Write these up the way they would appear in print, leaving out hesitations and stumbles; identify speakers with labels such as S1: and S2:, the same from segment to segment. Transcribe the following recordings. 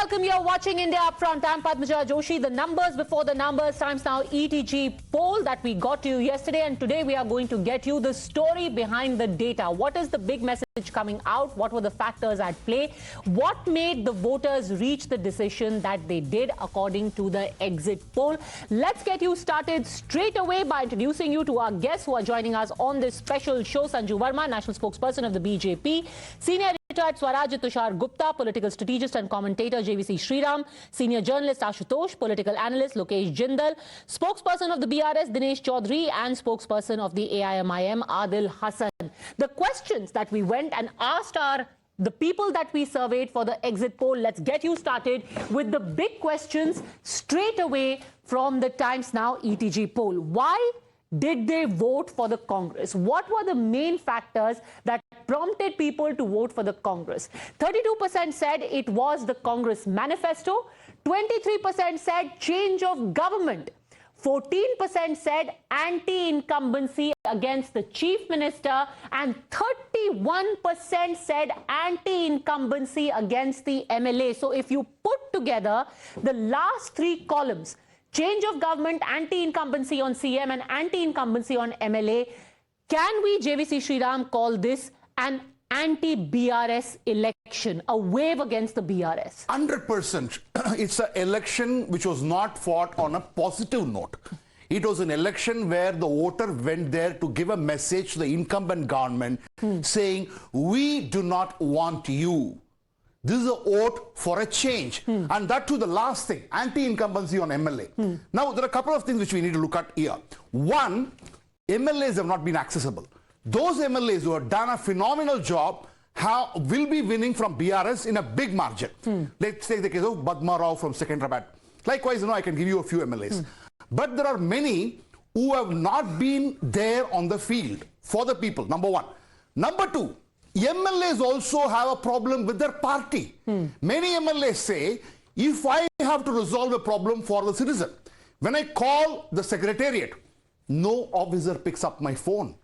S1: welcome. You're watching India Upfront. I'm Padmaja Joshi. The numbers before the numbers. Times Now ETG poll that we got to you yesterday, and today we are going to get you the story behind the data. What is the big message coming out? What were the factors at play? What made the voters reach the decision that they did according to the exit poll? Let's get you started straight away by introducing you to our guests who are joining us on this special show. Sanju Verma, national spokesperson of the BJP, senior at Swaraj Tushar Gupta, political strategist and commentator JVC Sriram, senior journalist Ashutosh, political analyst Lokesh Jindal, spokesperson of the BRS Dinesh Chowdary, and spokesperson of the AIMIM Adil Hassan. The questions that we went and asked the people that we surveyed for the exit poll. Let's get you started with the big questions straight away from the Times Now ETG poll. Why did they vote for the Congress? What were the main factors that prompted people to vote for the Congress? 32% said it was the Congress manifesto, 23% said change of government, 14% said anti-incumbency against the chief minister, and 31% said anti-incumbency against the MLA. So if you put together the last three columns, change of government, anti-incumbency on CM and anti-incumbency on MLA, can we, JVC Sriram, call this an anti-BRS election, a wave against the BRS?
S2: 100%. It's an election which was not fought on a positive note. It was an election where the voter went there to give a message to the incumbent government saying, we do not want you. This is a vote for a change. And that too, the last thing, anti-incumbency on MLA. Now, there are a couple of things which we need to look at here. One, MLAs have not been accessible. Those MLAs who have done a phenomenal job will be winning from BRS in a big margin. Let's take the case of Padma Rao from Secunderabad. Likewise, I can give you a few MLAs. But there are many who have not been there on the field for the people, number one. Number two, MLAs also have a problem with their party. Many MLAs say, if I have to resolve a problem for the citizen, when I call the secretariat, no officer picks up my phone.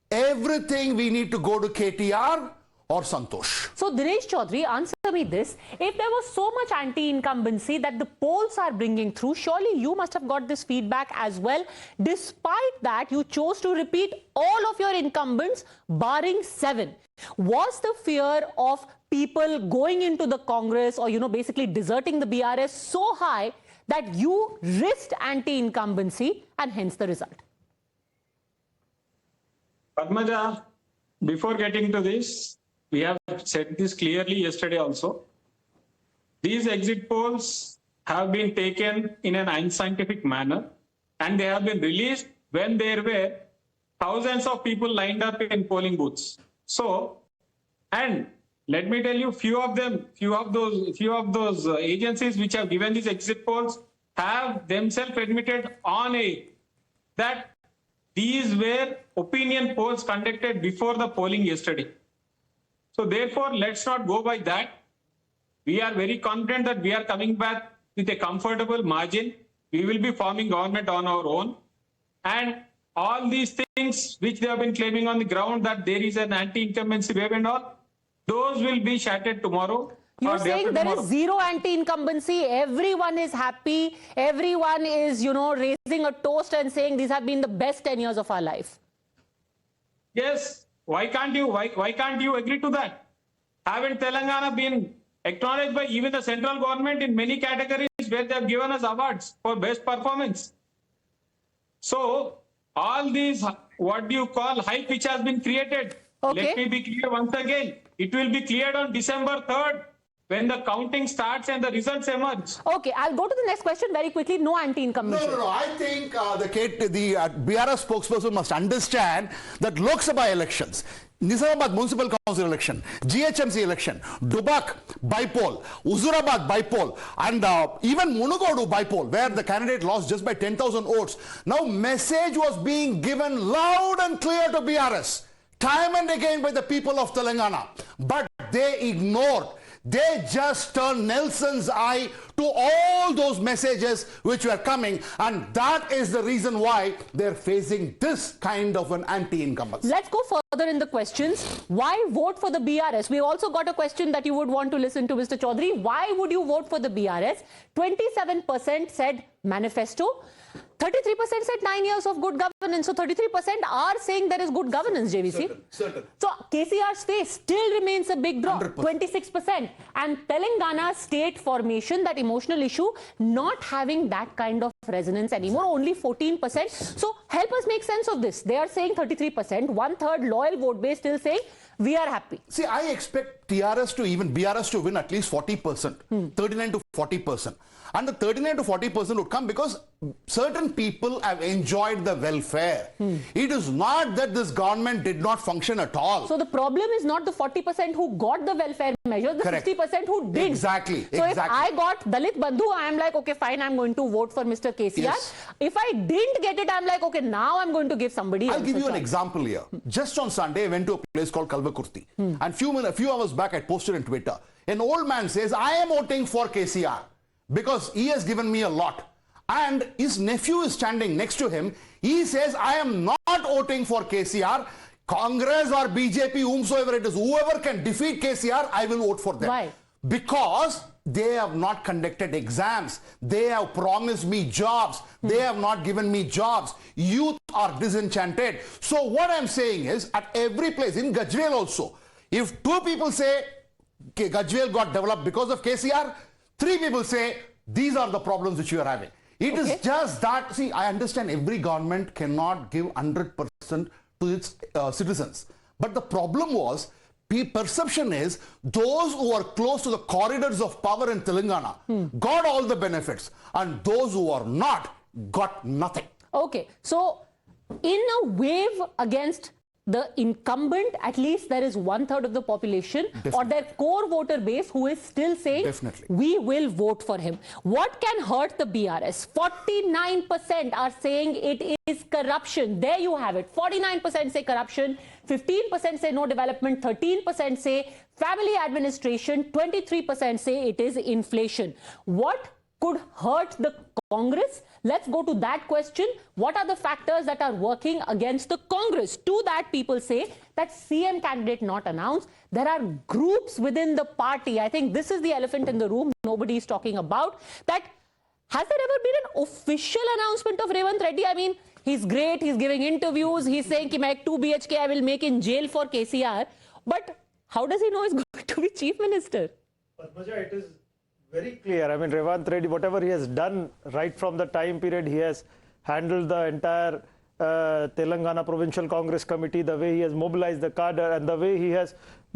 S2: Everything we need to go to KTR or Santosh.
S1: So Dinesh Chowdary, answer me this. If there was so much anti-incumbency that the polls are bringing through, surely you must have got this feedback as well. Despite that, you chose to repeat all of your incumbents, barring 7. Was the fear of people going into the Congress or, basically deserting the BRS so high that you risked anti-incumbency and hence the result?
S3: Padmaja, before getting to this, we have said this clearly yesterday also. These exit polls have been taken in an unscientific manner, and they have been released when there were thousands of people lined up in polling booths. So, and let me tell you, few of those agencies which have given these exit polls have themselves admitted on air that these were opinion polls conducted before the polling yesterday. So therefore, let's not go by that. We are very confident that we are coming back with a comfortable margin. We will be forming government on our own. And all these things which they have been claiming on the ground that there is an anti-incumbency wave and all, those will be shattered tomorrow.
S1: You're saying there is zero anti-incumbency, everyone is happy, everyone is, raising a toast and saying these have been the best 10 years of our life.
S3: Yes, why can't you agree to that? Haven't Telangana been acknowledged by even the central government in many categories where they have given us awards for best performance? So, all these, what do you call, hype which has been created, let me be clear once again, it will be cleared on December 3rd. When the counting starts and the results emerge.
S1: Okay, I'll go to the next question very quickly. No anti-incumbency.
S2: No. I think the BRS spokesperson must understand that Lok Sabha elections, Nizamabad Municipal Council election, GHMC election, Dubak bypoll, Huzurabad bypoll, and even Munugodu bypoll, where the candidate lost just by 10,000 votes. Now, message was being given loud and clear to BRS, time and again by the people of Telangana. But they ignored. They just turned Nelson's eye to all those messages which were coming, and that is the reason why they're facing this kind of an anti-incumbency.
S1: Let's go further in the questions. Why vote for the BRS? We also got a question that you would want to listen to, Mr. Chowdary. Why would you vote for the BRS? 27% said manifesto. 33% said 9 years of good governance. So 33% are saying there is good governance, JVC.
S2: Certain.
S1: So KCR's face still remains a big drop,
S2: 100%.
S1: 26%. And Telangana state formation, that emotional issue, not having that kind of resonance anymore, only 14%. So help us make sense of this. They are saying 33%, 1/3 loyal vote base still saying we are happy.
S2: See, I expect BRS to win at least 40%, 39 to 40%. And the 39 to 40% would come because certain people have enjoyed the welfare. It is not that this government did not function at all.
S1: So the problem is not the 40% who got the welfare measures, the
S2: Correct.
S1: 60% who did.
S2: Exactly.
S1: So if I got Dalit Bandhu, I am like, okay, fine, I'm going to vote for Mr. KCR.
S2: Yes.
S1: If I didn't get it, I'm like, okay, now I'm going to give somebody else.
S2: I'll give
S1: a
S2: you an
S1: choice.
S2: example here. Just on Sunday, I went to a place called Kalvakurti. And a few hours back, I posted on Twitter. An old man says, I am voting for KCR because he has given me a lot. And his nephew is standing next to him. He says, I am not voting for KCR. Congress or BJP, whomsoever it is, whoever can defeat KCR, I will vote for them.
S1: Why?
S2: Because they have not conducted exams. They have promised me jobs. They have not given me jobs. Youth are disenchanted. So what I'm saying is, at every place, in Gajwel also, if 2 people say Gajwel got developed because of KCR, 3 people say these are the problems which you are having. It is just that, see, I understand every government cannot give 100% to its citizens. But the problem was, perception is those who are close to the corridors of power in Telangana got all the benefits, and those who are not got nothing.
S1: Okay, so in a wave against the incumbent, at least there is 1/3 of the population or their core voter base who is still saying we will vote for him. What can hurt the BRS? 49% are saying it is corruption. There you have it. 49% say corruption, 15% say no development, 13% say family administration, 23% say it is inflation. What could hurt the Congress? Let's go to that question. What are the factors that are working against the Congress? To that, people say that CM candidate not announced. There are groups within the party. I think this is the elephant in the room nobody is talking about. That has there ever been an official announcement of Revanth Reddy? I mean, he's great. He's giving interviews. He's saying ki main 2 BHK I will make in jail for KCR. But how does he know he's going to be chief minister?
S4: Padmaja, it is very clear. I mean, Revanth Reddy, whatever he has done right from the time period he has handled the entire Telangana Provincial Congress Committee, the way he has mobilized the cadre and the way he has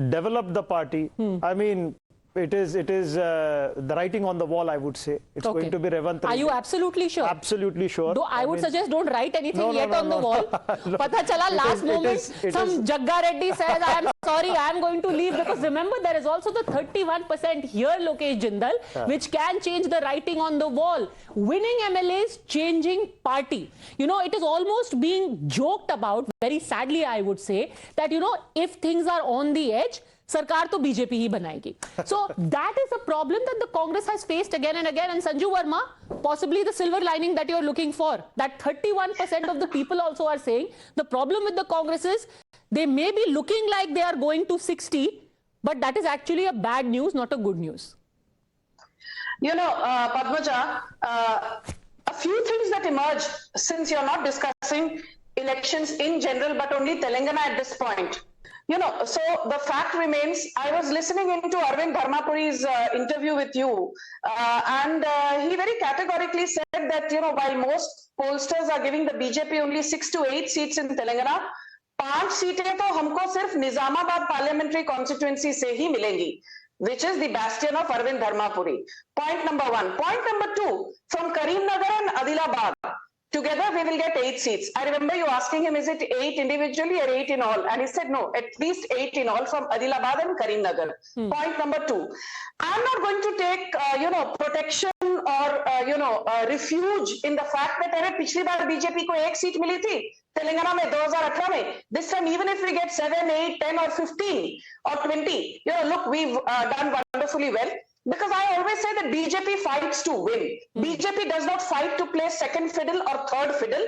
S4: developed the party, I mean, it is the writing on the wall, I would say. It's going to be Revanth Reddy.
S1: Are you absolutely sure?
S4: Absolutely sure.
S1: Though I would suggest don't write anything yet on the wall. Pata chala last moment, some Jagga Reddy says, I am sorry, I am going to leave. Because remember, there is also the 31% here, Lokesh Jindal, which can change the writing on the wall. Winning MLAs, changing party. You know, it is almost being joked about, very sadly, I would say, that, you know, if things are on the edge, Sarkar to BJP hi banayegi. So that is a problem that the Congress has faced again and again. And Sanju Verma, possibly the silver lining that you are looking for, that 31% of the people also are saying the problem with the Congress is they may be looking like they are going to 60, but that is actually a bad news, not a good news.
S5: You know, Padmaja, a few things that emerge since you're not discussing elections in general, but only Telangana at this point. You know, so the fact remains, I was listening into Arvind Dharmapuri's interview with you, and he very categorically said that, you know, while most pollsters are giving the BJP only 6 to 8 seats in Telangana, 5 seats to humko sirf Nizamabad parliamentary constituency se hi milengi, which is the bastion of Arvind Dharmapuri. Point number 1. Point number 2, from Karimnagar and Adilabad, together we will get 8 seats. I remember you asking him, is it 8 individually or 8 in all? And he said, no, at least 8 in all from Adilabad and Karimnagar. Point number 2, I'm not going to take, you know, protection or refuge in the fact that अरे पिछली बार BJP को 1 seat मिली थी तेलंगाना में 2018 में. This time even if we get 7, 8, 10 or 15 or 20, look, we've done wonderfully well. Because I always say that BJP fights to win. BJP does not fight to play second fiddle or third fiddle.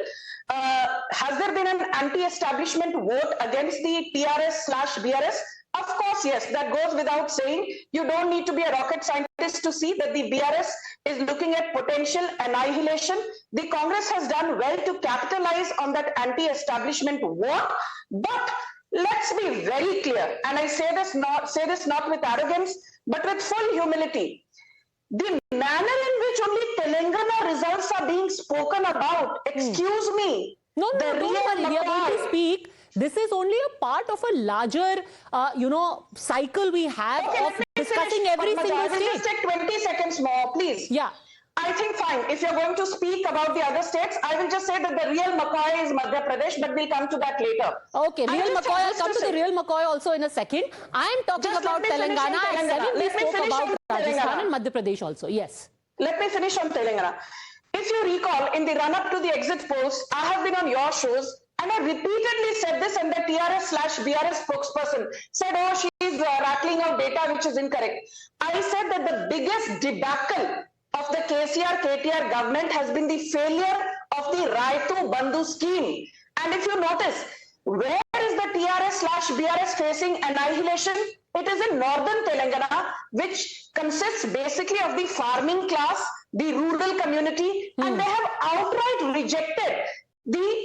S5: Has there been an anti-establishment vote against the TRS/BRS? Of course, yes, that goes without saying. You don't need to be a rocket scientist to see that the BRS is looking at potential annihilation. The Congress has done well to capitalize on that anti-establishment vote. But let's be very clear, and I say this not with arrogance, but with full humility. The manner in which only Telangana results are being spoken about, excuse me.
S1: No, don't worry, we are going to speak. This is only a part of a larger, cycle we have of discussing every single state.
S5: Just take 20 seconds more, please.
S1: Yeah.
S5: I think fine. If you're going to speak about the other states, I will just say that the real McCoy is Madhya Pradesh, but we'll come to that later.
S1: Okay, real McCoy, I'll come to the real McCoy also in a second. I'm talking about Telangana. We spoke about Rajasthan and Madhya Pradesh also. Yes.
S5: Let me finish on Telangana. If you recall, in the run-up to the exit polls, I have been on your shows and I repeatedly said this, and the TRS/BRS spokesperson said, oh, she's rattling out data which is incorrect. I said that the biggest debacle of the KCR-KTR government has been the failure of the Raitu Bandhu scheme. And if you notice, where is the TRS/BRS facing annihilation? It is in northern Telangana, which consists basically of the farming class, the rural community, and they have outright rejected the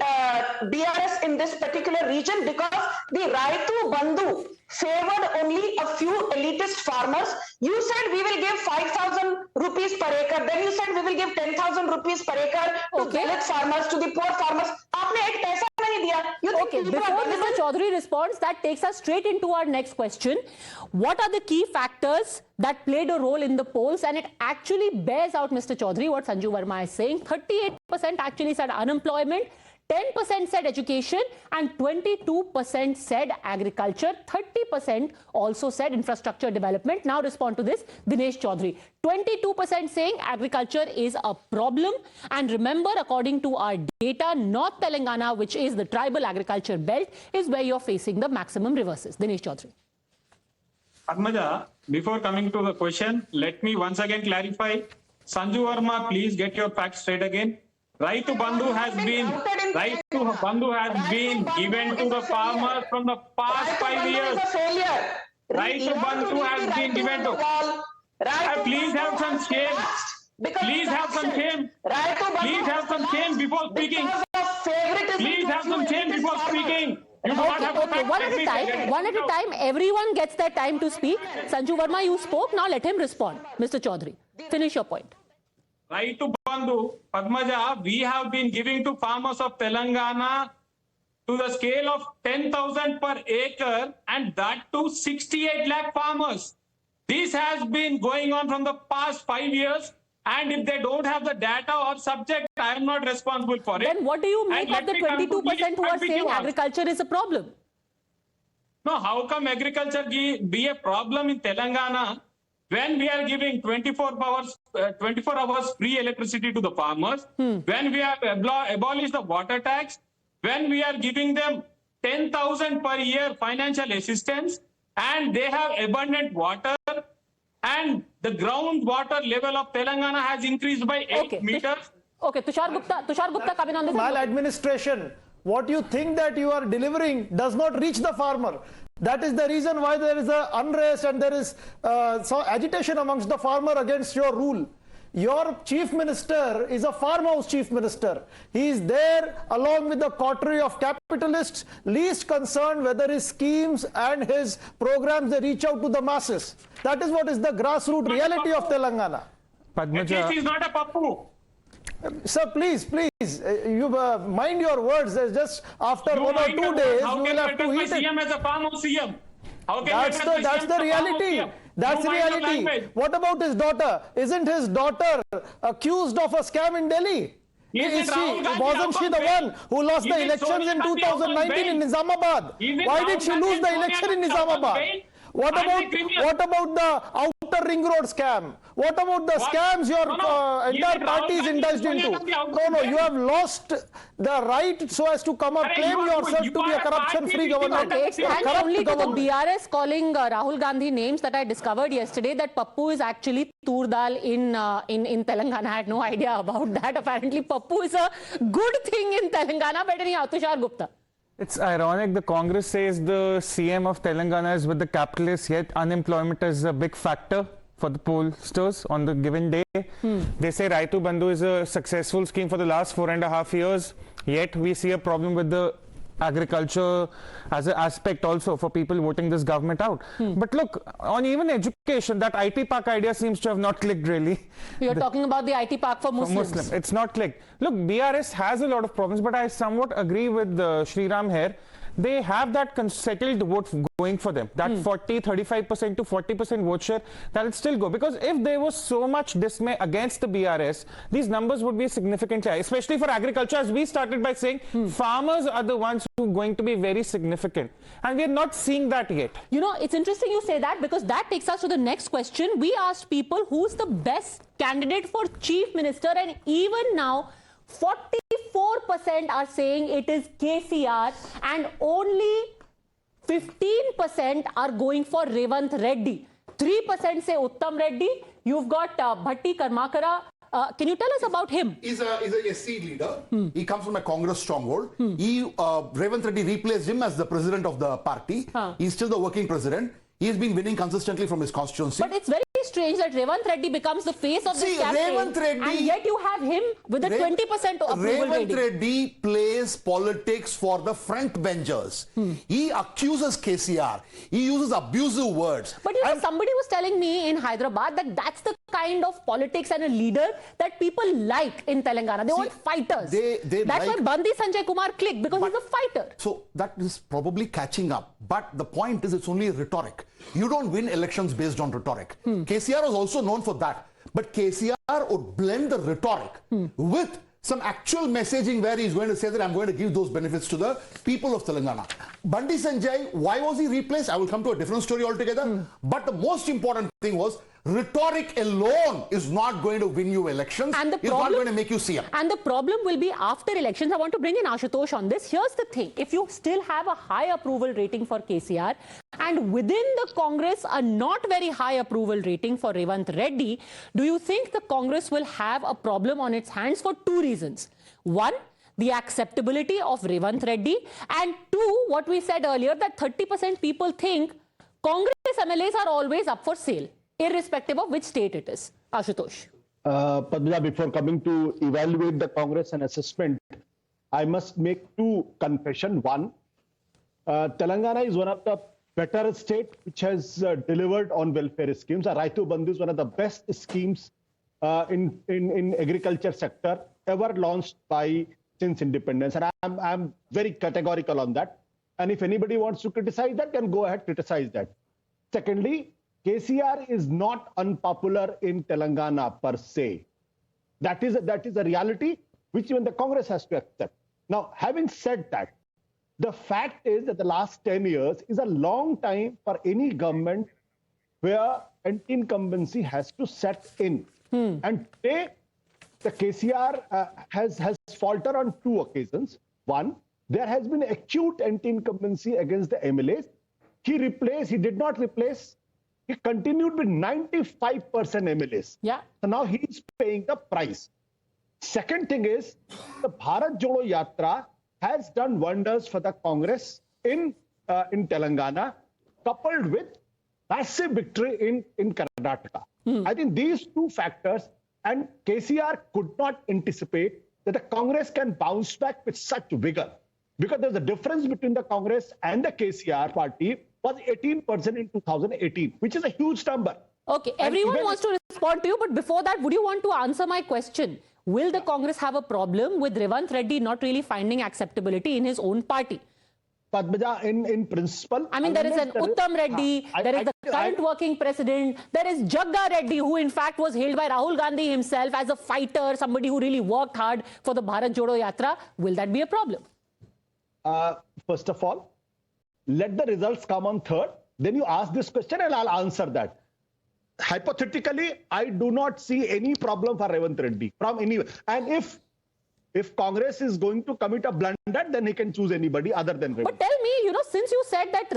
S5: BRS in this particular region because the Raitu Bandhu favored only a few elitist farmers. You said we will give 5,000 rupees per acre. Then you said we will give 10,000 rupees per acre to Dalit farmers, to the poor farmers. Aapne ek paisa nahi diya.
S1: Okay, before Mr. Chowdary responds, that takes us straight into our next question. What are the key factors that played a role in the polls? And it actually bears out, Mr. Chowdary, what Sanju Verma is saying. 38% actually said unemployment, 10% said education, and 22% said agriculture. 30% also said infrastructure development. Now respond to this, Dinesh Chowdary. 22% saying agriculture is a problem. And remember, according to our data, North Telangana, which is the tribal agriculture belt, is where you're facing the maximum reverses. Dinesh Chowdary.
S3: Padmaja, before coming to the question, let me once again clarify. Sanju Verma, please get your facts straight again. Raitu Bandhu has been given to the farmers from the past 5 years. Raitu Bandhu has been given to. Please have some shame. Please have some shame. Please have some shame before speaking. Please have some shame before speaking.
S1: Okay, one at a time. Everyone gets their time to speak. Sanju Verma, you spoke. Now let him respond. Mr. Chowdary, finish your point.
S3: Raitu Bandhu, Padmaja, we have been giving to farmers of Telangana to the scale of 10,000 per acre, and that to 68 lakh farmers. This has been going on from the past 5 years, and if they don't have the data or subject, I am not responsible for it.
S1: Then what do you make of the 22% who are saying agriculture is a problem?
S3: No, how come agriculture be a problem in Telangana when we are giving 24 hours free electricity to the farmers, when we have abolished the water tax, when we are giving them 10,000 per year financial assistance, and they have abundant water, and the groundwater level of Telangana has increased by 8 meters.
S1: Okay, Tushar Gupta coming on this.
S4: Maladministration. What you think that you are delivering does not reach the farmer. That is the reason why there is a unrest and there is some agitation amongst the farmer against your rule. Your chief minister is a farmhouse chief minister. He is there along with the coterie of capitalists, least concerned whether his schemes and his programs they reach out to the masses. That is what is the grassroots reality of Telangana.
S3: Padmaja is not a pappu.
S4: Sir, please, you mind your words. Just after 1 or 2 days, you will have to eat it.
S3: CM as a farmhouse CM.
S4: That's the reality. That's the reality. What about his daughter? Isn't his daughter accused of a scam in Delhi? Wasn't she the one who lost the elections in 2019 in Nizamabad? Why did she lose the election in Nizamabad? What about the outer ring road scam? What about the scams your entire party is indulged into? No, you have lost the right so as to come up, claim yourself to be a corruption-free government.
S1: Okay, it's thanks only to the BRS calling Rahul Gandhi names that I discovered yesterday that Pappu is actually tur dal in Telangana. I had no idea about that. Apparently, Pappu is a good thing in Telangana. But anyhow, Tushar Gupta.
S6: It's ironic the Congress says the CM of Telangana is with the capitalists, yet unemployment is a big factor for the pollsters on the given day. They say Raitu Bandhu is a successful scheme for the last 4.5 years, yet we see a problem with the agriculture as an aspect also for people voting this government out. But look, on even education, that IT park idea seems to have not clicked really.
S1: You're talking about the IT park for Muslims.
S6: It's not clicked. Look, BRS has a lot of problems, but I somewhat agree with Sriram here. They have that settled vote going for them. That 35% to 40% vote share, that'll still go. Because if there was so much dismay against the BRS, these numbers would be significantly high, especially for agriculture. As we started by saying, farmers are the ones who are going to be very significant. And we're not seeing that yet. You know, it's interesting you say that because that takes us to the next question. We asked people who's the best candidate for chief minister, and even now, 44% are saying it is KCR and only 15% are going for Revant Reddy. 3% say Uttam Reddy. You've got Bhatti Karmakara. Can you tell us about him?
S2: He's a SC leader. He comes from a Congress stronghold. Revant Reddy replaced him as the president of the party. He's still the working president. He's been winning consistently from his constituency.
S1: But it's very strange that Revant Reddy becomes the face of this campaign.
S2: Revant Reddy,
S1: and yet you have him with a 20% approval
S2: Revant
S1: rating.
S2: Reddy plays politics for the front benchers. He accuses KCR. He uses abusive words.
S1: But you know, somebody was telling me in Hyderabad that that's the kind of politics and a leader that people like in Telangana. They want fighters. That's why Bandi Sanjay Kumar clicked, because he's a fighter.
S2: So that is probably catching up. But the point is, it's only rhetoric. You don't win elections based on rhetoric. KCR was also known for that. But KCR would blend the rhetoric with some actual messaging where he's going to say that I'm going to give those benefits to the people of Telangana. Bandi Sanjay, why was he replaced? I will come to a different story altogether. But the most important thing was rhetoric alone is not going to win you elections. And it's not going to make you CM.
S1: And the problem will be after elections. I want to bring in Ashutosh on this. Here's the thing. If you still have a high approval rating for KCR and within the Congress a not very high approval rating for Revant Reddy, do you think the Congress will have a problem on its hands for two reasons? One, the acceptability of Revant Reddy, and two, what we said earlier, that 30% people think Congress MLAs are always up for sale, irrespective of which state it is. Ashutosh.
S7: Padmaja, before coming to evaluate the Congress and assessment, I must make two confessions. One, Telangana is one of the better state which has delivered on welfare schemes. Raitu Bandhu is one of the best schemes in agriculture sector ever launched by since independence. And I'm very categorical on that. And if anybody wants to criticize that, then go ahead, criticize that. Secondly, KCR is not unpopular in Telangana per se. That is a reality which even the Congress has to accept. Now, having said that, the fact is that the last 10 years is a long time for any government where anti-incumbency has to set in. And today, the KCR has faltered on two occasions. One, there has been acute anti-incumbency against the MLAs. He did not replace. He continued with 95% MLAs.
S1: Yeah.
S7: So now he's paying the price. Second thing is, the Bharat Jodo Yatra has done wonders for the Congress in Telangana, coupled with massive victory in Karnataka. I think these two factors, and KCR could not anticipate that the Congress can bounce back with such vigor. Because there's a difference between the Congress and the KCR party was 18% in 2018, which is a huge number.
S1: Okay, everyone wants to respond to you, but before that, would you want to answer my question? Will the Congress have a problem with Revant Reddy not really finding acceptability in his own party?
S7: Padmaja, in principle...
S1: I mean, there is an Uttam Reddy, there is the current working president, there is Jagga Reddy, who in fact was hailed by Rahul Gandhi himself as a fighter, somebody who really worked hard for the Bharat Jodo Yatra. Will that be a problem?
S7: First of all, let the results come on 3rd. then you ask this question and I'll answer that. Hypothetically, I do not see any problem for Revant Reddy from anywhere. And if Congress is going to commit a blunder, then he can choose anybody other than Revant.
S1: But tell me, since you said that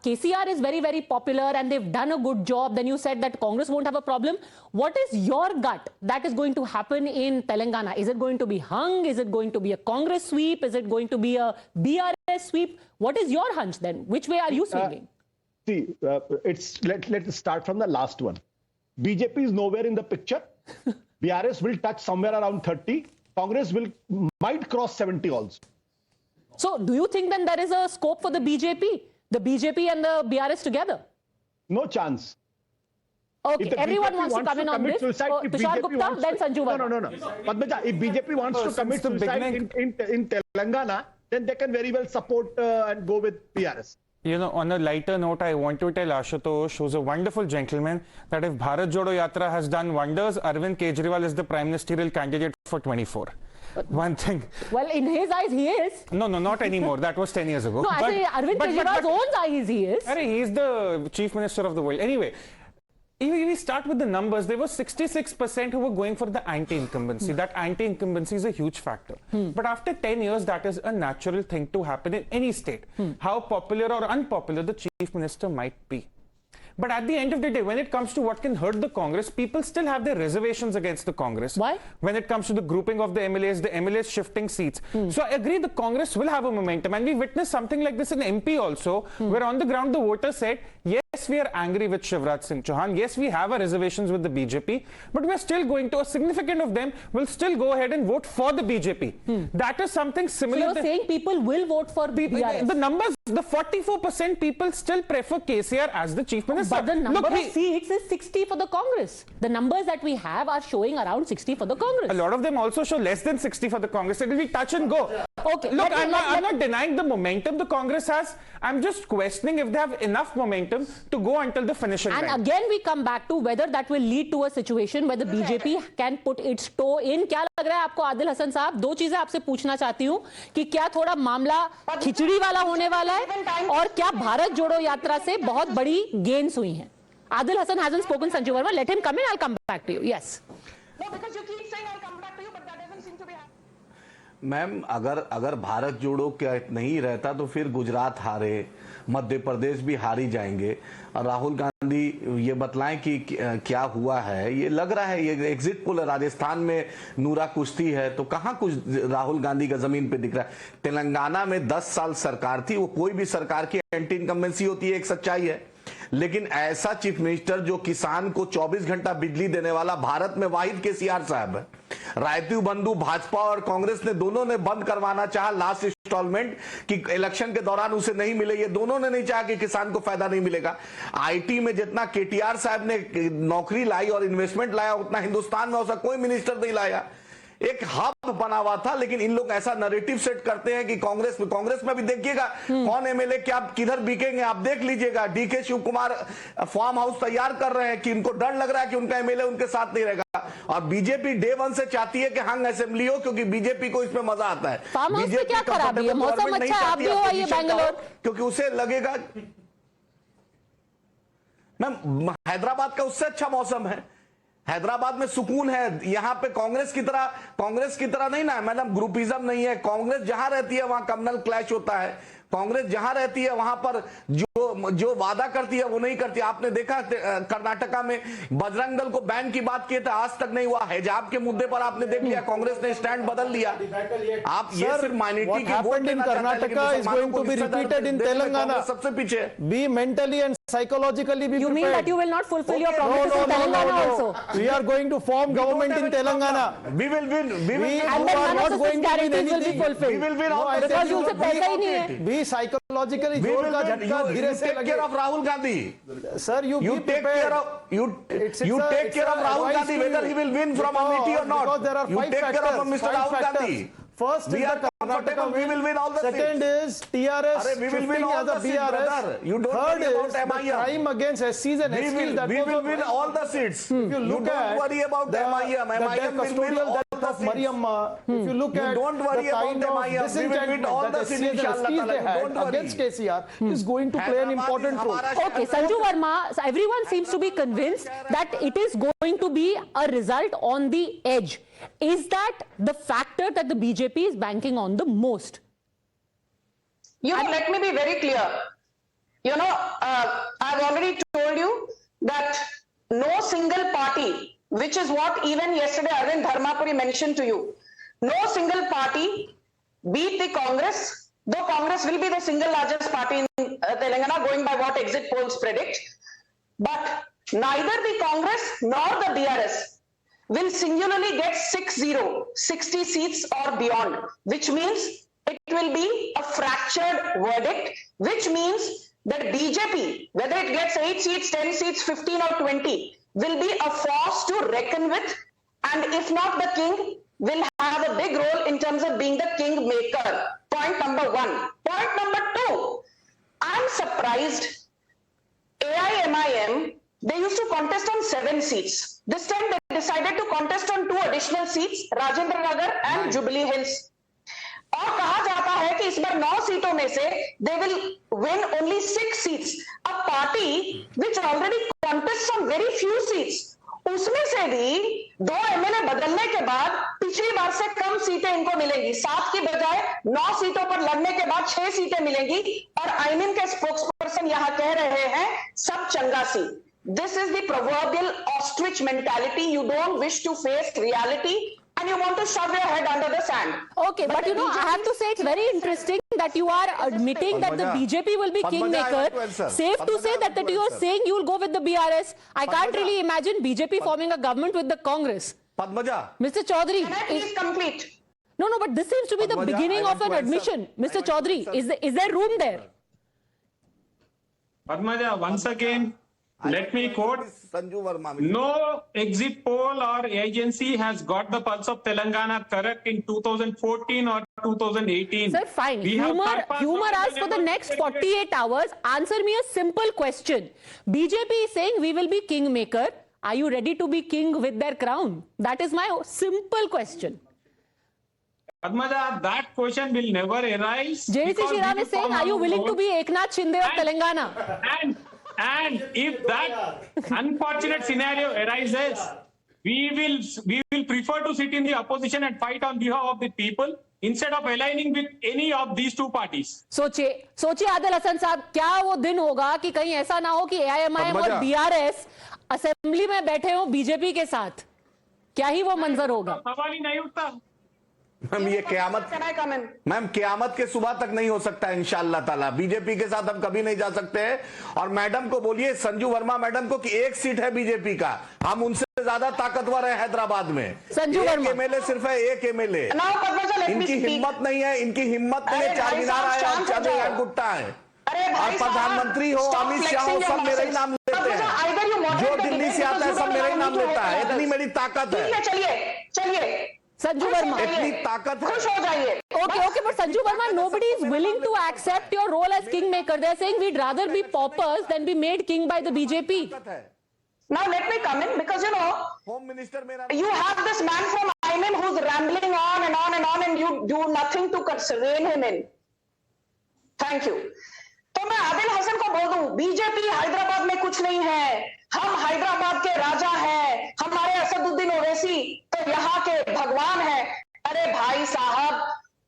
S1: KCR is very, very popular and they've done a good job, then you said that Congress won't have a problem. What is your gut that is going to happen in Telangana? Is it going to be hung? Is it going to be a Congress sweep? Is it going to be a BRS sweep? What is your hunch then? Which way are you swinging?
S7: Let's start from the last one. BJP is nowhere in the picture. BRS will touch somewhere around 30. Congress might cross 70 also.
S1: So do you think then there is a scope for the BJP and the BRS together?
S7: No chance.
S1: Okay, everyone wants to come in on this. Tushar Gupta, then Sanju Verma.
S7: No. Padmaja, if BJP wants to commit suicide in Telangana, then they can very well support and go with BRS.
S6: On a lighter note, I want to tell Ashutosh, who's a wonderful gentleman, that if Bharat Jodo Yatra has done wonders, Arvind Kejriwal is the prime ministerial candidate for 24. One thing.
S1: Well, in his eyes, he is.
S6: No, not anymore. That was 10 years ago.
S1: No, I say Arvind Kejriwal's own eyes, he is.
S6: He's the chief minister of the world. Anyway, if we start with the numbers, there were 66% who were going for the anti-incumbency. That anti-incumbency is a huge factor. But after 10 years, that is a natural thing to happen in any state. How popular or unpopular the chief minister might be. But at the end of the day, when it comes to what can hurt the Congress, people still have their reservations against the Congress.
S1: Why?
S6: When it comes to the grouping of the MLAs shifting seats. So I agree the Congress will have a momentum. And we witnessed something like this in MP also, where on the ground the voters said, yes, we are angry with Shivraj Singh Chauhan. Yes, we have our reservations with the BJP. But we're still going to, a significant of them will still go ahead and vote for the BJP. That is something similar.
S1: So you're saying people will vote for BRS?
S6: The numbers, the 44% people still prefer KCR as the chief minister.
S1: But the number of seats is 60 for the Congress. The numbers that we have are showing around 60 for the Congress.
S6: A lot of them also show less than 60 for the Congress. It will be touch and go.
S1: Okay.
S6: Look, I'm not denying the momentum the Congress has. I'm just questioning if they have enough momentum to go until the finishing line.
S1: And again, we come back to whether that will lead to a situation where the BJP can put its toe in. क्या लग रहा है आपको आदिल हसन साहब? दो चीजें आपसे पूछना चाहती हूँ कि क्या थोड़ा मामला खिचड़ी वाला होने वाला है और क्या भारत जोड़ो यात्रा से बहुत बड़ी गेन्स हुई हैं? Adil Hassan hasn't spoken, Sanju Verma. Let him come in. I'll come back to you. Yes.
S5: No, because you keep saying I'll come back to you, but that doesn't seem to be happening.
S8: Ma'am, अगर भारत जोड़ो क्या नहीं रहता तो फिर गुजरात हारे, मध्य प्रदेश भी हारी जाएंगे। और राहुल गांधी ये बतलाएं कि क्या हुआ है। ये लग रहा है ये एग्जिट पोल राजस्थान में नूरा कुश्ती है तो कहां कुछ राहुल गांधी का जमीन पे दिख रहा है। तेलंगाना में 10 साल सरकार थी, वो कोई भी सरकार की एंटी इनकम्बेंसी होती है, एक सच्चाई है। लेकिन ऐसा चीफ मिनिस्टर जो किसान को 24 घंटा बिजली देने वाला भारत में वाहिद केसीआर साहब है। रायतू बंधु भाजपा और कांग्रेस ने दोनों ने बंद करवाना चाहा लास्ट इंस्टॉलमेंट कि इलेक्शन के दौरान उसे नहीं मिले। ये दोनों ने नहीं चाहा कि किसान को फायदा नहीं मिलेगा। आईटी में जितना केटीआर साहब ने नौकरी लाई और इन्वेस्टमेंट लाया उतना हिंदुस्तान में ऐसा कोई मिनिस्टर नहीं लाया। एक हब बना हुआ था, लेकिन इन लोग ऐसा नैरेटिव सेट करते हैं कि कांग्रेस में भी देखिएगा कौन एमएलए क्या किधर बिकेंगे, आप देख लीजिएगा। डीके शिव कुमार फार्म हाउस तैयार कर रहे हैं कि इनको डर लग रहा है कि उनका एमएलए उनके साथ नहीं रहेगा। और बीजेपी डे 1 से चाहती है कि हंग असेंबली हो, क्योंकि बीजेपी को इसमें मजा आता है।
S1: बीजेपी क्या खराबी है? मौसम अच्छा है, आप भी हो आइए बैंगलोर,
S8: क्योंकि उसे लगेगा मैम हैदराबाद का उससे अच्छा मौसम है। हैदराबाद में सुकून है। यहाँ पे कांग्रेस की तरह नहीं ना मैडम, ग्रुपिज्म नहीं है। कांग्रेस जहां रहती है वहां कम्युनल क्लैश होता है। कांग्रेस जहां रहती है वहां पर जो वादा करती है वो नहीं करती। आपने देखा कर्नाटका में बजरंग दल को बैन की बात किए थे, आज तक नहीं हुआ। हिजाब के मुद्दे पर आपने देख लिया कांग्रेस ने स्टैंड बदल लिया। आप ये सिर्फ माइनॉरिटी की vote
S4: in Karnataka is going to be repeated in Telangana.
S8: सबसे पीछे
S4: Be mentally and psychologically be prepared.
S1: You mean that you will not fulfill your promises in Telangana also?
S4: We are going to form government in Telangana.
S8: We will win. We will win.
S1: And then none of the guarantees will be fulfilled.
S8: We will win all the
S1: because उसे पैसा ही नहीं है।
S4: Be psychologically जोर का झटका धीरे से
S8: take care of Rahul Gandhi.
S4: Sir, you
S8: take care of take care of Rahul Gandhi whether he will win from Amity or not.
S4: Because there are
S8: you take care of Mr. Rahul Gandhi.
S4: First is the Karnataka,
S8: we will win all the
S4: second is TRS
S8: we will win all the seats, brother. You don't
S4: third
S8: worry
S4: is
S8: about
S4: the crime against SCs and STs.
S8: We will win all the seats.
S4: If you look
S8: don't
S4: at
S8: worry about MIM. MIM will win all
S4: death of Mariamma, if you look at
S8: don't worry
S4: the kind
S8: about them,
S4: of disenchantment that the SCs and STs they had against KCR is going to play an important role.
S1: Okay, Sanju Verma, so everyone seems to be convinced that it is going to be a result on the edge. Is that the factor that the BJP is banking on the most?
S5: Let me be very clear. I've already told you that no single party, which is what even yesterday Arvind Dharmapuri mentioned to you, no single party beat the Congress, though Congress will be the single largest party in Telangana going by what exit polls predict. But neither the Congress nor the BRS will singularly get 60 seats or beyond, which means it will be a fractured verdict, which means that BJP, whether it gets 8 seats, 10 seats, 15 or 20, will be a force to reckon with, and if not the king, will have a big role in terms of being the kingmaker. Point number one. Point number two, I'm surprised AIMIM, they used to contest on 7 seats. This time they decided to contest on 2 additional seats, Rajendra Nagar and Jubilee Hills. और कहा जाता है कि इस बार 9 सीटों में से they will win only 6 seats. A party which already contests on very few seats, उसमें से भी 2 एमएलए बदलने के बाद पिछली बार से कम सीटें इनको मिलेंगी. 7 की बजाय 9 सीटों पर लड़ने के बाद 6 सीटें मिलेंगी. और आईएमएम के स्पोक्सपर्सन यहाँ कह रहे हैं सब चंगासी. This is the proverbial ostrich mentality. You don't wish to face reality and you want to shove your head under the sand.
S1: Okay, but you know, I have to say it's very interesting that you are admitting that the BJP will be kingmaker. Safe to say that you are saying you will go with the BRS. I can't really imagine BJP forming a government with the Congress.
S8: Padmaja.
S1: Mr. Chowdary.
S5: Can I please complete?
S1: No, but this seems to be the beginning of an admission. Mr. Chowdary, is there room there?
S3: Padmaja, once again, let me quote, no exit poll or agency has got the pulse of Telangana correct in 2014 or 2018.
S1: Sir, fine. Humor us for the next 48 hours. Answer me a simple question. BJP is saying we will be kingmaker. Are you ready to be king with their crown? That is my simple question.
S3: Padmaja, that question will never arise.
S1: JC Shriram is saying, are you willing to be Eknath Shinde of Telangana?
S3: And if that unfortunate scenario arises, we will prefer to sit in the opposition and fight on behalf of the people instead of aligning with any of these 2 parties.
S1: सोचिए आदिल हसन साहब, क्या वो दिन होगा कि कहीं ऐसा ना हो कि AIMIM और BRS असेंबली में बैठे हो बीजेपी के साथ? क्या ही वो मंजर होगा?
S3: सवाल ही नहीं उठता.
S8: मैम ये क़यामत के सुबह तक नहीं हो सकता इंशाअल्लाह ताला. बीजेपी के साथ हम कभी नहीं जा सकते हैं. और मैडम को बोलिए, संजू वर्मा मैडम को, कि 1 सीट है बीजेपी का. हम उनसे ज्यादा ताकतवर है हैदराबाद में.
S1: संजू वर्मा
S8: एमएलए सिर्फ है, 1 एमएलए. इनकी हिम्मत नहीं है, चार मीनार है, गुट्टा है. और प्रधानमंत्री हो, अमित शाह हो, सब मेरा ही नाम लेते हैं. जो दिल्ली से आता है सब मेरा ही नाम लेता है. इतनी मेरी ताकत है.
S5: चलिए
S1: Sanju Verma.
S8: इतनी ताकत है.
S5: खुश हो जाइए.
S1: Okay, but Sanju Verma, nobody is willing to accept your role as kingmaker. They are saying we'd rather be paupers than be made king by the BJP.
S5: Now let me come in, because
S8: Home Minister
S5: you have this man from IMM who's rambling on and on and on, and you do nothing to rein him in. Thank you. तो मैं आदिल हसन को बोल दूं, BJP Hyderabad में कुछ नहीं है. हम हैदराबाद के राजा हैं. हमारे असदुद्दीन ओवैसी तो यहाँ के भगवान हैं. अरे भाई साहब,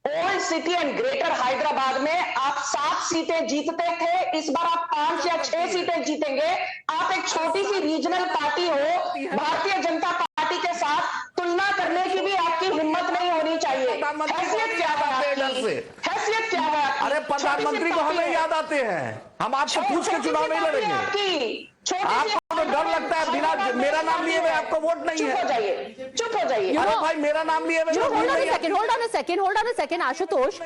S5: old city and greater Hyderabad में आप 7 सीटें जीतते थे. इस बार आप 5 या 6 सीटें जीतेंगे. आप एक छोटी सी रीजनल पार्टी हो. भारतीय जनता पार्टी के साथ तुलना करने की भी आपकी हिम्मत नहीं होनी चाहिए. हैसियत क्या है आपकी? हैसियत क्या है?
S8: अरे प्रधानमंत्री को हमें याद आते हैं. हम आपसे पूछ के चुनाव नहीं लड़ेंगे. आपको तो डर लगता है, बिना मेरा नाम लिए हुए आपको वोट नहीं है.
S5: चुप हो जाइए.
S8: अरे भाई मेरा नाम लिए हुए.
S1: Hold on a second, Ashutosh.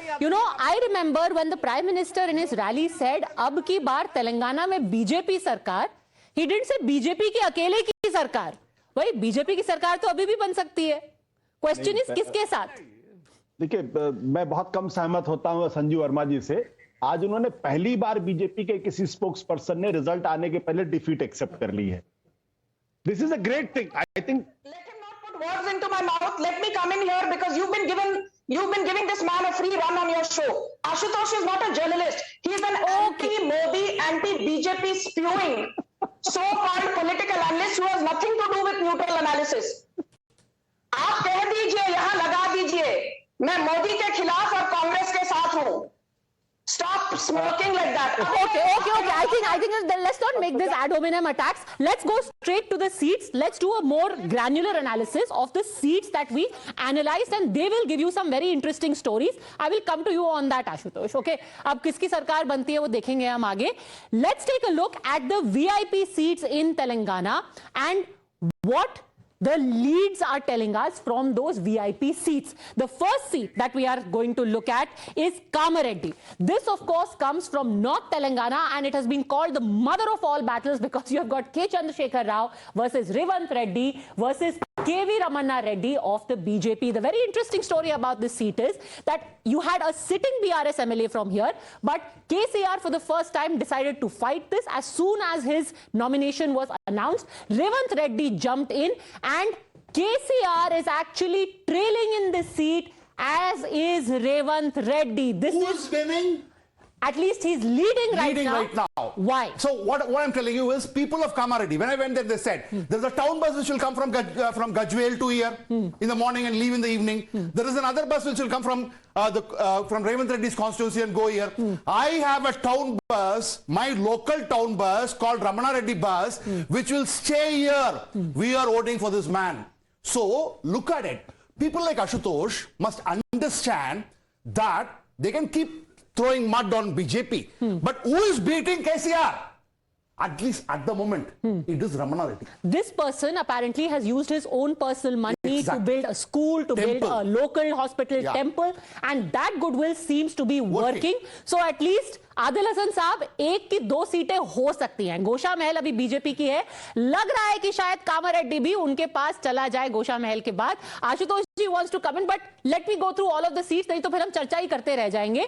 S1: I remember when the Prime Minister in his rally said, अब की बार तेलंगाना में बीजेपी सरकार. He didn't say बीजेपी की अकेले की सरकार. भाई बीजेपी की सरकार तो अभी भी बन सकती है. क्वेश्चन इज किसके साथ?
S7: देखिए, मैं बहुत कम सहमत होता हूं संजू वर्मा जी से. आज उन्होंने पहली बार बीजेपी के किसी स्पोक्स पर्सन ने रिजल्ट आने के पहले डिफीट एक्सेप्ट कर ली है. This is a great thing. I think
S5: put words into my mouth. Let me come in here because you've been giving this man a free run on your show. Ashutosh is not a journalist. He's an anti-Modi, anti-BJP spewing so-called political analyst who has nothing to do with neutral analysis. आप कह दीजिए, यहाँ लगा दीजिए, मैं मोदी के खिलाफ और कांग्रेस के साथ हूँ. Stop smoking like that.
S1: Okay. I think let's not make this ad hominem attacks. Let's go straight to the seats. Let's do a more granular analysis of the seats that we analyzed, and they will give you some very interesting stories. I will come to you on that, Ashutosh. Okay. अब किसकी सरकार बनती है वो देखेंगे हम आगे. Let's take a look at the VIP seats in Telangana and what the leads are telling us from those VIP seats. The first seat that we are going to look at is Kamareddy. This, of course, comes from North Telangana, and it has been called the mother of all battles because you have got K. Chandrashekar Rao versus Revant Reddy versus KV Ramanna Reddy of the BJP. The very interesting story about this seat is that you had a sitting BRS MLA from here, but KCR for the first time decided to fight this. As soon as his nomination was announced, Revant Reddy jumped in, and KCR is actually trailing in this seat, as is Revant Reddy.
S2: Who's winning?
S1: At least he's leading right now. Why?
S2: So what I'm telling you is, people of Kamareddy, when I went there, they said, there's a town bus which will come from Gajwel to here in the morning and leave in the evening. There is another bus which will come from Revant Reddy's constituency and go here. I have a town bus, my local town bus called Ramanna Reddy bus, which will stay here. We are voting for this man. So look at it. People like Ashutosh must understand that they can keep throwing mud on BJP. But who is beating KCR? At least at the moment, it is Ramanna Reddy.
S1: This person apparently has used his own personal money to build a school, to build a local hospital, temple, and that goodwill seems to be working. So at least Adil Hasan साहब, एक की दो सीटें हो सकती हैं. गोशा महल अभी BJP की है. लग रहा है कि शायद कामारेड्डी भी उनके पास चला जाए गोशा महल के बाद. आशुतोष जी wants to come in, but let me go through all of the seats, नहीं तो फिर हम चर्चा ही करते रह जाएंगे.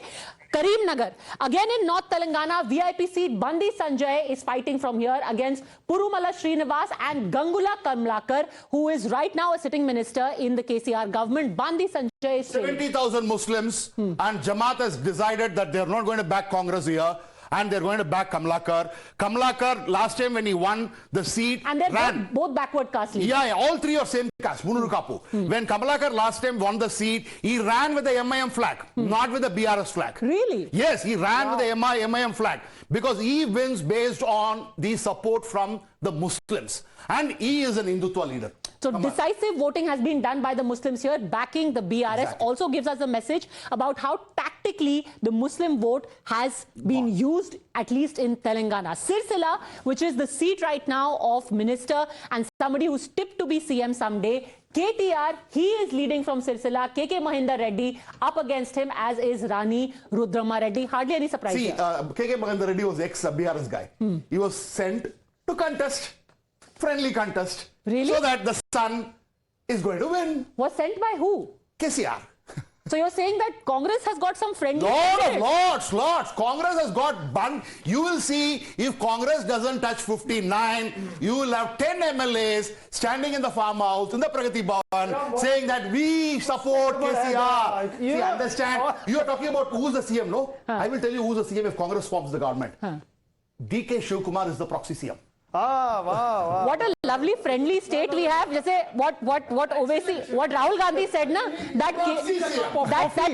S1: Karimnagar, again in North Telangana, VIP seat, Bandi Sanjay is fighting from here against Purumala Srinivas and Gangula Kamlakar, who is right now a sitting minister in the KCR government. Bandi Sanjay is
S2: 70,000 Muslims and Jamaat has decided that they are not going to back Congress here, and they're going to back Kamlakar. Kamlakar, last time when he won the seat,
S1: and they're both backward caste.
S2: Yeah, all three are same caste, Munuru Kapu. When Kamlakar last time won the seat, he ran with the MIM flag, not with the BRS flag.
S1: Really?
S2: Yes, he ran with the MIM flag because he wins based on the support from the Muslims, and he is an Hindutva leader.
S1: So decisive voting has been done by the Muslims here, backing the BRS. Also gives us a message about how tactically the Muslim vote has been used, at least in Telangana. Sirsila, which is the seat right now of minister and somebody who's tipped to be CM someday, KTR, he is leading from Sirsila. KK Mahinda Reddy up against him, as is Rani Rudrama Reddy. Hardly any surprise.
S2: See, KK Mahinda Reddy was ex-BRS guy. He was sent to contest, friendly contest.
S1: Really?
S2: So that the son is going to win.
S1: Was sent by who?
S2: KCR.
S1: So you're saying that Congress has got some friendly
S2: Lots. Congress has got bun. You will see, if Congress doesn't touch 59, you will have 10 MLAs standing in the farmhouse, in the Pragati Bhavan, saying that we support KCR. See, understand? You are talking about who's the CM, no? I will tell you who's the CM if Congress forms the government. DK Shivkumar is the proxy CM.
S4: Wow.
S1: What a lovely friendly state we have. Jैसे what Owaisi, what Rahul Gandhi said ना, that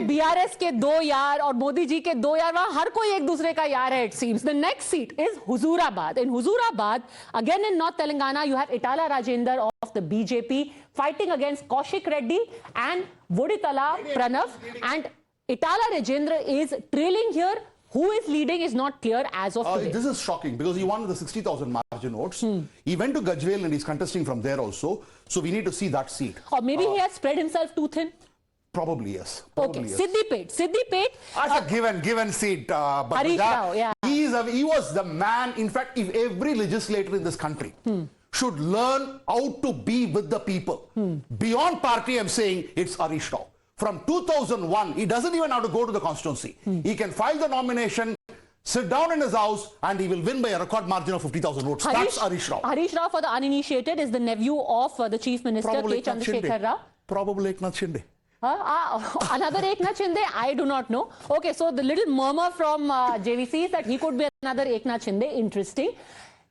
S1: BRS के दो यार और मोदी जी के दो यार, वहाँ हर कोई एक दूसरे का यार है, it seems. The next seat is Huzurabad. In Huzurabad, again in North Telangana, you have Itala Rajender of the BJP fighting against Kaushik Reddy and Voditala Pranav, and Itala Rajendra is trailing here. Who is leading is not clear as of today.
S2: This is shocking because he won the 60,000 margin votes. He went to Gajwel and he's contesting from there also. So we need to see that seat.
S1: Or maybe he has spread himself too thin.
S2: Probably yes.
S1: Siddipet.
S2: That's a given seat.
S1: Harish Rao, yeah.
S2: He was the man. In fact, if every legislator in this country should learn how to be with the people. Beyond party, I'm saying it's Harish Rao. From 2001, he doesn't even have to go to the constituency. He can file the nomination, sit down in his house and he will win by a record margin of 50,000 votes. That's Harish Rao.
S1: Harish Rao, for the uninitiated, is the nephew of the Chief Minister,
S2: Probably
S1: K. Chandrashekar Rao.
S2: Probably Eknath Shinde.
S1: Another Eknath Shinde? I do not know. Okay, so the little murmur from JVC is that he could be another Eknath Shinde. Interesting.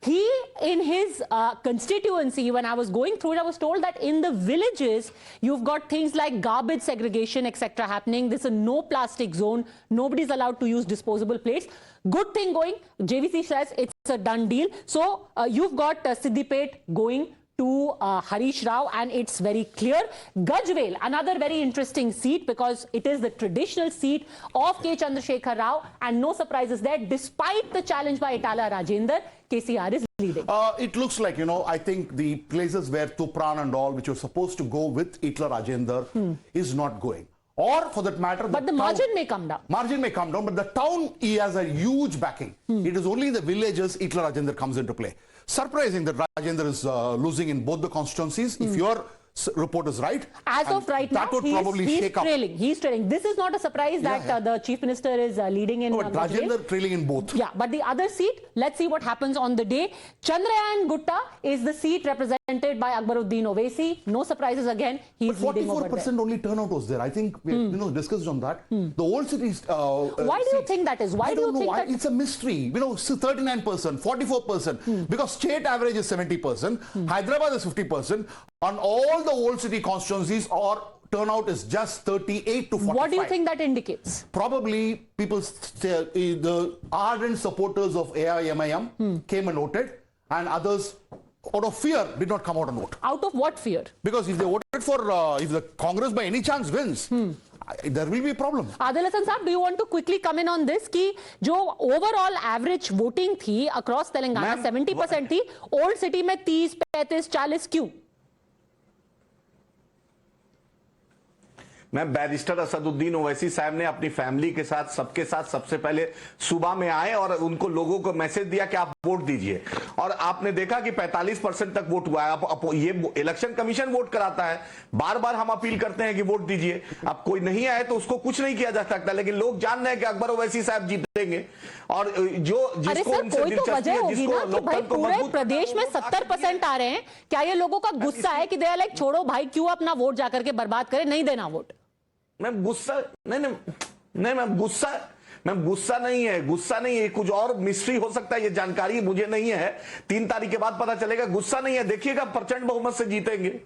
S1: He, in his constituency, when I was going through it, I was told that in the villages, you've got things like garbage segregation, etc. happening. There's a no plastic zone. Nobody's allowed to use disposable plates. Good thing going. JVC says it's a done deal. So you've got Siddipet going to Harish Rao, and it's very clear. Gajwel, another very interesting seat because it is the traditional seat of K. Chandrashekar Rao, and no surprises there. Despite the challenge by Itala Rajender, KCR is leading.
S2: It looks like, I think the places where Tupran and all, which were supposed to go with Itala Rajender, is not going. Or for that matter,
S1: but the margin may come down.
S2: Margin may come down, but the town, he has a huge backing. It is only in the villages Itala Rajender comes into play. Surprising that Rajender is losing in both the constituencies. If your report is right,
S1: as of right now,
S2: that would probably shake up.
S1: He's trailing. This is not a surprise that the Chief Minister is leading in.
S2: No, but Rajender trailing in both.
S1: Yeah, but the other seat, let's see what happens on the day. Chandrayan Gutta is the seat represented by Akbaruddin Owaisi. No surprises again. He's leading over there.
S2: 44% only turnout was there. I think we discussed on that. The old cities.
S1: Why do you think that is? Why do you think that?
S2: It's a mystery. 39%, 44%. Because state average is 70%. Hyderabad is 50%. On all the old city constituencies, our turnout is just 38 to 45.
S1: What do you think that indicates?
S2: Probably people, the ardent supporters of AIMIM came and voted, and others, out of fear, did not come out and vote.
S1: Out of what fear?
S2: Because if they voted for, if the Congress by any chance wins, there will be a problem.
S1: Adil Hasan Saab, do you want to quickly comment on this? Ki jo overall average voting thi across Telangana 70% thi, old city mein 30, 35, 40 क्यों?
S8: मैं barrister Asaduddin Owaisi साहब ने अपनी family के साथ सबके साथ सबसे पहले सुबह में आए और उनको लोगों को मैसेज दिया कि आप वोट दीजिए, और आपने देखा कि 45% तक वोट हुआ है। अब ये इलेक्शन कमीशन वोट कराता है, बार बार हम अपील करते हैं कि वोट दीजिए, अब कोई नहीं आए तो उसको कुछ नहीं किया जा सकता, लेकिन लोग जान रहे हैं कि अकबर ओवैसी साहब जीतेंगे। और जिसको उनसे दिलचस्पी है, जिसको लोकतंत्र को मजबूत,
S1: प्रदेश में 70% आ रहे हैं, क्या ये लोगों का गुस्सा है कि दे लाइक छोड़ो भाई, क्यों अपना वोट जाकर के बर्बाद करें, नहीं देना वोट?
S8: मैं गुस्सा नहीं है, गुस्सा नहीं है, कुछ और मिस्ट्री हो सकता है, ये जानकारी मुझे नहीं है, 3 तारीख के बाद पता चलेगा। गुस्सा नहीं है, देखिएगा प्रचंड बहुमत से जीतेंगे।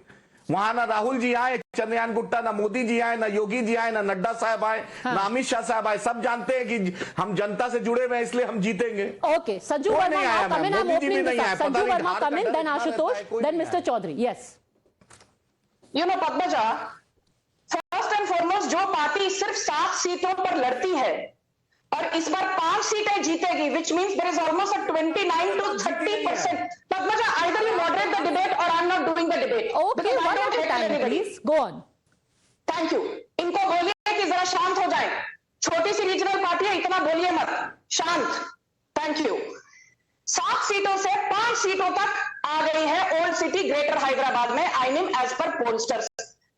S8: वहां ना राहुल जी आए, चंद्रयान गुट्टा, ना मोदी जी आए, ना योगी जी आए, ना नड्डा साहब आए, ना अमित शाह साहब आए, सब जानते हैं कि हम जनता से जुड़े हुए हैं, इसलिए हम जीतेंगे।
S1: Okay, Sanju Verma come in, I am opening this up. Sanju Verma come in, then Ashutosh, then mister Chaudhary. Yes,
S5: Padmaja, first and foremost जो पार्टी सिर्फ 7 सीटों पर लड़ती है और इस बार 5 सीटें जीतेगी, which means there is almost a 29 to 30%. Padmaja, either you moderate the debate or I'm not doing the debate.
S1: Okay, one at a time, please. Go on.
S5: Thank you. इनको बोलिए कि जरा शांत हो जाएं। छोटी सी रीजनल पार्टी है, इतना बोलिए मत, शांत। Thank you. 7 सीटों से 5 सीटों तक आ गई है ओल्ड सिटी ग्रेटर हैदराबाद में आईनिम एज पर पोलस्टर्स,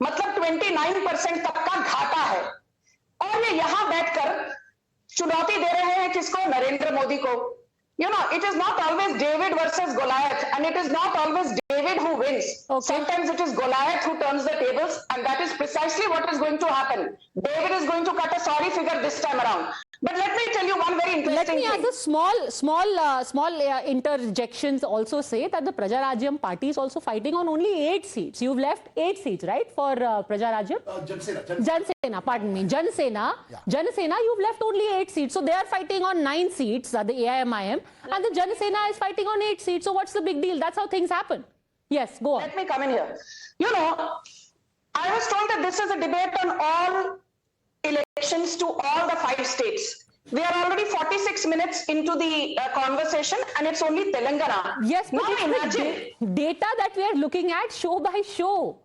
S5: मतलब 29% तक का घाटा है। और ये यहां बैठकर चुनौती दे रहे हैं किसको? नरेंद्र मोदी को। It is not always David versus Goliath, and it is not always David who wins.
S1: Okay.
S5: Sometimes it is Goliath who turns the tables, and that is precisely what is going to happen. David is going to cut a sorry figure this time around. But let me tell you one very interesting thing.
S1: Let me as a small interjections also say that the Praja Rajyam party is also fighting on only 8 seats. You've left 8 seats, right, for Praja Rajyam? Jansena, pardon me. Jansena, you've left only 8 seats. So they are fighting on 9 seats, the AIMIM, and the Jansena is fighting on 8 seats. So what's the big deal? That's how things happen. Yes, go on.
S5: Let me come in here. I was told that this is a debate on all elections to all the 5 states. We are already 46 minutes into the conversation, and it's only Telangana.
S1: Yes, but
S5: now imagine
S1: data that we are looking at show by show.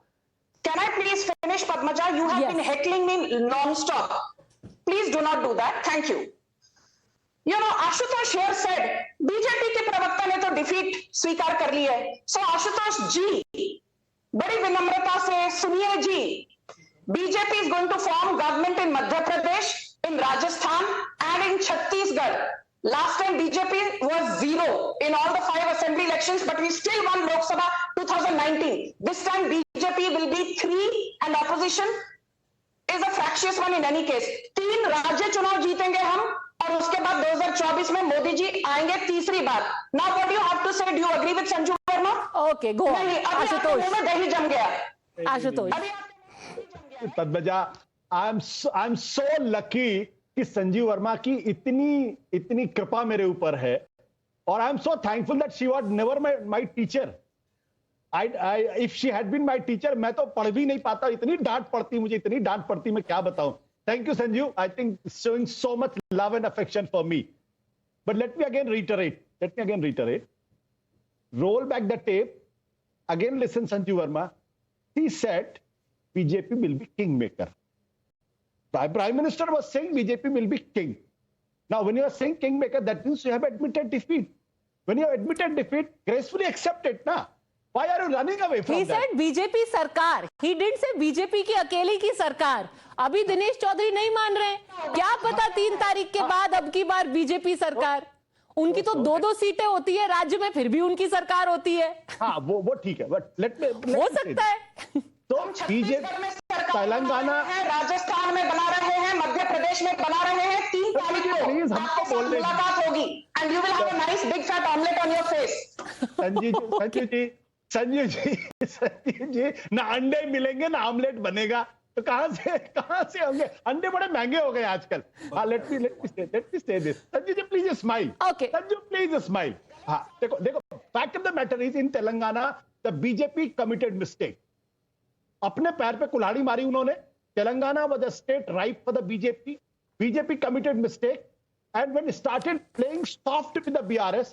S5: Can I please finish, Padmaja? You have been heckling me non-stop. Please do not do that. Thank you. Ashutosh here said, BJP के प्रवक्ता ने तो defeat स्वीकार कर ली है. So Ashutosh जी, बड़ी विनम्रता से सुनिए जी. BJP is going to form government in Madhya Pradesh, in Rajasthan, and in Chhattisgarh. Last time BJP was 0 in all the 5 assembly elections, but we still won Lok Sabha 2019. This time BJP will be 3 and opposition is a fractious one in any case. 3 राज्य चुनाव जीतेंगे हम और उसके बाद 2024 में मोदी जी आएंगे तीसरी बार. Now what do you have to say? Do you agree with Sanju Verma?
S1: Okay, go on.
S5: नहीं, अभी आपके मुंह में दही जम गया.
S1: Ashutosh.
S5: अभी आपके मुंह में दही जम गया.
S7: Padmaja, I'm so lucky कि संजीव वर्मा की इतनी कृपा मेरे ऊपर है और I am so thankful that she was never my teacher. If she had been my teacher मैं तो पढ़ भी नहीं पाता. इतनी डांट पड़ती मैं क्या बताऊं. Thank you Sanjeev. I think showing so much love and affection for me. But let me again reiterate. Roll back the tape. Again listen Sanjeev Verma. He said BJP will be kingmaker. Prime Minister was saying BJP will be king. Now, when you are saying kingmaker, that means you have admitted defeat. When you have admitted defeat, gracefully accept it, na? Why are you running away from
S1: He
S7: that?
S1: said BJP सरकार. He didn't say BJP की अकेले की सरकार. अभी दिनेश चौधरी नहीं मान रहे. क्या पता 3 तारीख के बाद अब की बार बीजेपी सरकार. उनकी तो 2-2 सीटें होती है राज्य में, फिर भी उनकी सरकार होती है.
S7: हाँ, वो ठीक है. But let me
S1: हो सकता है.
S7: तो बीजेपी तेलंगाना
S5: है, राजस्थान में बना रहे हैं, मध्य प्रदेश में बना रहे हैं. 3 तारीख को
S7: प्लीज हमको
S5: आपके साथ
S7: बोलने
S5: मुलाकात होगी and you will have a nice big fat omelette on your face.
S7: Sanjeev ji ना अंडे मिलेंगे ना ऑमलेट बनेगा. तो कहां से होंगे. अंडे बड़े महंगे हो गए आजकल. हाँ, let me say this. Sanjeev ji please smile.
S1: Okay.
S7: Sanjeev please smile. हाँ, देखो fact of the matter is in Telangana the BJP committed mistake. अपने पैर पे कुल्हाड़ी मारी उन्होंने. Telangana was a state ripe for the BJP committed mistake and when started playing soft with the BRS,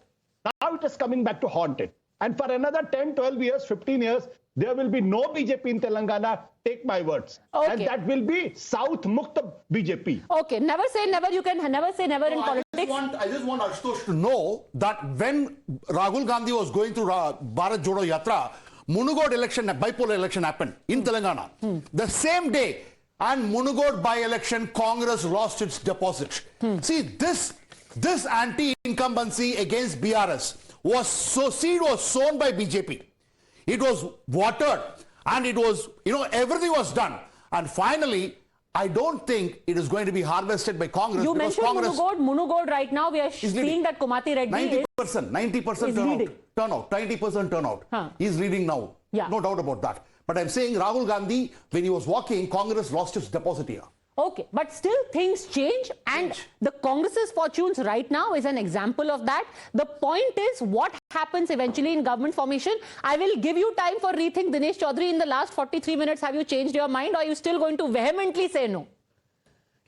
S7: now it is coming back to haunt it. And for another 10, 12 years, 15 years, there will be no BJP in Telangana. Take my words.
S1: Okay.
S7: And that will be South Mukta BJP.
S1: Okay, never say never. You can never say never in politics.
S2: I just want Ashutosh to know that when Rahul Gandhi was going through Bharat Jodo Yatra, Munugod election, bipolar election happened in Telangana. The same day, and Munugod by-election, Congress lost its deposit. See, this anti-incumbency against BRS seed was sown by BJP. It was watered and it was, everything was done. And finally, I don't think it is going to be harvested by Congress.
S1: You mentioned
S2: Congress,
S1: Munugod right now. We are seeing that Komati Reddy
S2: 90% turnout. 90% turnout. He's leading now.
S1: Yeah.
S2: No doubt about that. But I'm saying Rahul Gandhi, when he was walking, Congress lost its deposit here.
S1: Okay, but still things change, and the Congress's fortunes right now is an example of that. The point is what happens eventually in government formation. I will give you time for rethink. Dinesh Chowdary, in the last 43 minutes, have you changed your mind, or are you still going to vehemently say no?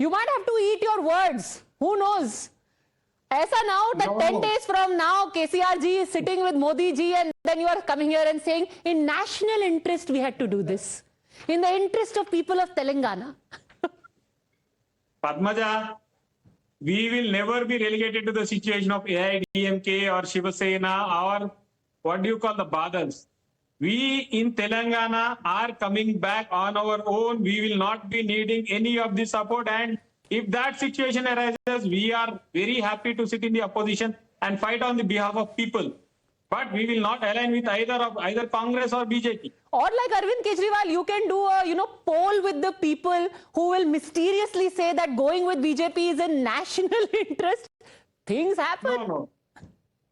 S1: You might have to eat your words. Who knows? Aisa now that 10 days from now, KCR ji is sitting with Modi ji, and then you are coming here and saying, in national interest, we had to do this. In the interest of people of Telangana.
S3: Padmaja, we will never be relegated to the situation of AIDMK or Shiva Sena or what do you call the Badals. We in Telangana are coming back on our own. We will not be needing any of the support, and if that situation arises, we are very happy to sit in the opposition and fight on the behalf of people. But we will not align with either Congress or BJP.
S1: Or like Arvind Kejriwal, you can do a poll with the people who will mysteriously say that going with BJP is in national interest. Things happen.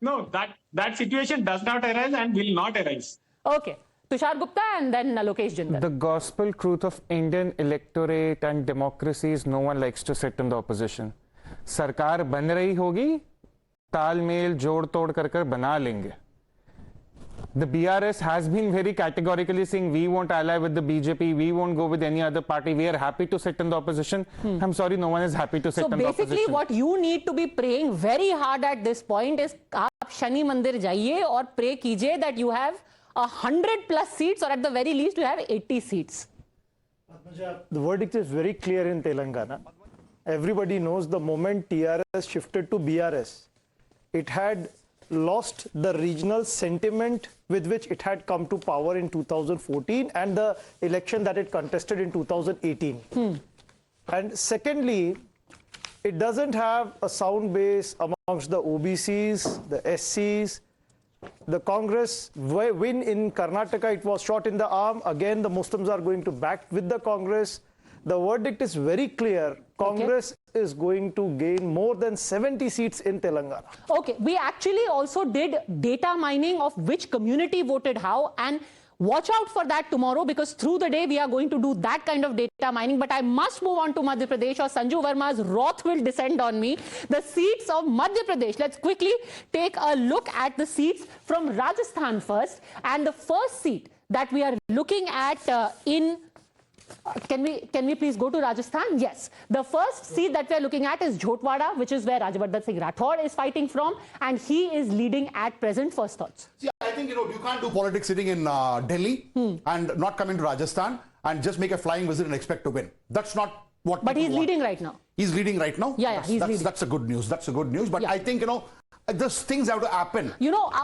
S3: No, that situation does not arise and will not arise.
S1: Okay. Tushar Gupta and then Lokesh Jindal.
S6: The gospel truth of Indian electorate and democracy is no one likes to sit in the opposition. सरकार बन रही होगी, तालमेल जोड़ तोड़ कर बना लेंगे. The BRS has been very categorically saying we won't ally with the BJP, we won't go with any other party, we are happy to sit in the opposition. I'm sorry, no one is happy to sit in the opposition. So
S1: basically what you need to be praying very hard at this point is aap Shani Mandir jaiye aur pray kijiye that you have 100+ seats, or at the very least you have 80 seats.
S4: The verdict is very clear in Telangana. Everybody knows the moment TRS shifted to BRS, it had lost the regional sentiment with which it had come to power in 2014 and the election that it contested in 2018. And secondly, it doesn't have a sound base amongst the OBCs, the SCs. The Congress win in Karnataka, it was shot in the arm. Again, the Muslims are going to back with the Congress. The verdict is very clear. Congress is going to gain more than 70 seats in Telangana.
S1: Okay, we actually also did data mining of which community voted how, and watch out for that tomorrow, because through the day we are going to do that kind of data mining. But I must move on to Madhya Pradesh, or Sanju Verma's wrath will descend on me. The seats of Madhya Pradesh. Let's quickly take a look at the seats from Rajasthan first. And the first seat that we are looking at can we please go to Rajasthan? Yes. The first seat that we are looking at is Jhotwada, which is where Rajyavardhan Singh Rathore is fighting from, and he is leading at present. First thoughts?
S2: Yeah, I think, you can't do politics sitting in Delhi and not come into Rajasthan and just make a flying visit and expect to win. That's not what.
S1: But he's
S2: want.
S1: leading right now.
S2: He's leading right now?
S1: Yeah, he's leading.
S2: That's a good news. That's a good news. But
S1: yeah.
S2: I think, those things have to happen.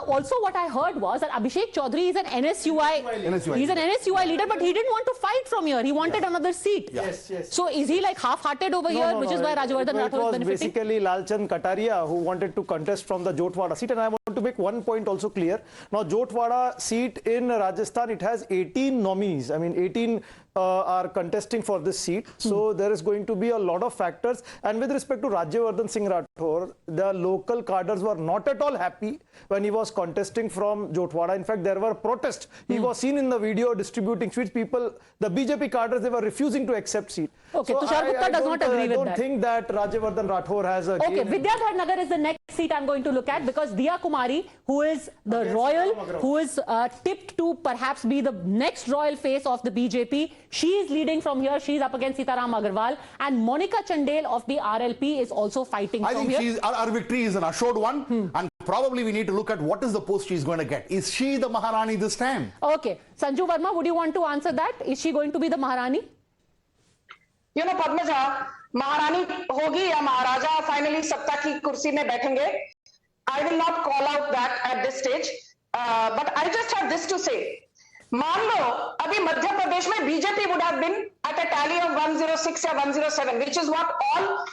S1: Also what I heard was that Abhishek Chaudhary is an NSUI. He's an NSUI leader, but he didn't want to fight from here. He wanted another seat.
S2: Yeah.
S4: Yes.
S1: So is he like half-hearted over here, which is why Rajyavardhan Rathore is benefiting?
S4: It was basically Lalchand Kataria who wanted to contest from the Jhotwada seat. And I want to make one point also clear. Now, Jhotwada seat in Rajasthan, it has 18 nominees. I mean, 18 are contesting for this seat. So there is going to be a lot of factors. And with respect to Rajyavardhan Singh Rathore, the local cadres were not at all happy when he was contesting from Jhotwada. In fact, there were protests. He was seen in the video distributing sweets. People, the BJP cadres, they were refusing to accept seat.
S1: Okay,
S4: so
S1: Tushar Gupta does not agree with that.
S4: I don't think that Rajyavardhan Rathore has a
S1: Okay, Vidyadhar Nagar is the next seat I'm going to look at, because Diya Kumari, who is the royal, who is tipped to perhaps be the next royal face of the BJP, she is leading from here. She is up against Sitaram Agarwal, and Monica Chandel of the RLP is also fighting from here.
S2: I think our victory is an assured one, and probably we need to look at what is the post she's going to get. Is she the Maharani this time?
S1: Okay, Sanju Verma, would you want to answer that? Is she going to be the Maharani?
S5: Padmaja, Maharani hogi ya Maharaja finally सत्ता की कुर्सी में बैठेंगे. I will not call out that at this stage, but I just have this to say. मान लो अभी मध्य प्रदेश में BJP would have been at a tally of 106 or 107, which is what all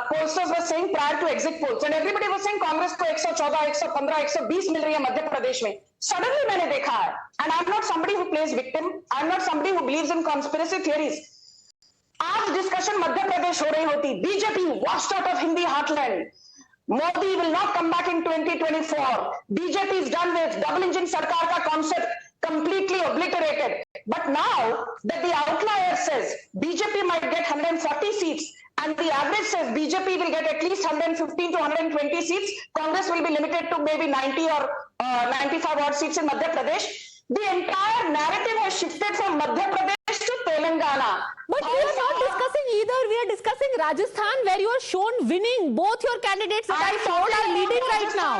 S5: pollsters were saying prior to exit polls, and everybody was saying Congress को 114, 115, 120 मिल रही है मध्य प्रदेश में. Suddenly मैंने देखा है, and I'm not somebody who plays victim. I'm not somebody who believes in conspiracy theories. आज discussion Madhya Pradesh हो रही होती, BJP washed out of Hindi heartland. Modi will not come back in 2024. BJP is done with double engine sarkar ka concept, completely obliterated. But now that the outlier says BJP might get 140 seats, and the average says BJP will get at least 115 to 120 seats, Congress will be limited to maybe 90 or 95 odd seats in Madhya Pradesh. The entire narrative has shifted from Madhya Pradesh to Telangana.
S1: But we are not discussing either. We are discussing Rajasthan, where you are shown winning. Both your candidates that I told are leading right now.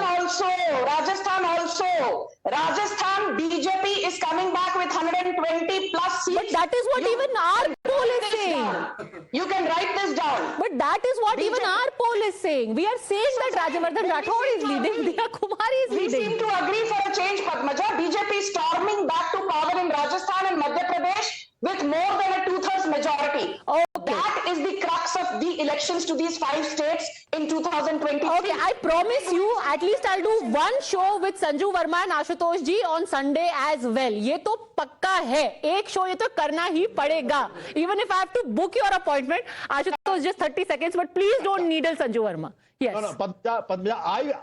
S5: Rajasthan also. Rajasthan BJP is coming back with 120 plus seats.
S1: But that is what even our poll is saying.
S5: You can write this down.
S1: But that is what even our poll is saying. We are saying that Rajyavardhan Rathore is leading, Diya Kumari is leading.
S5: We seem to agree for a change, Padmaja. BJP is storming back to power in Rajasthan and Madhya Pradesh with more than a 2/3 majority.
S1: Okay.
S5: That is the crux of the elections to these 5 states in 2023.
S1: Okay, I promise you, at least I'll do one show with Sanju Verma and Ashutosh ji on Sunday as well. ये तो पक्का है. एक show ये तो करना ही पड़ेगा. Even if I have to book your appointment, Ashutosh, just 30 seconds, but please don't needle Sanju Verma. Yes.
S7: No, Padmaja,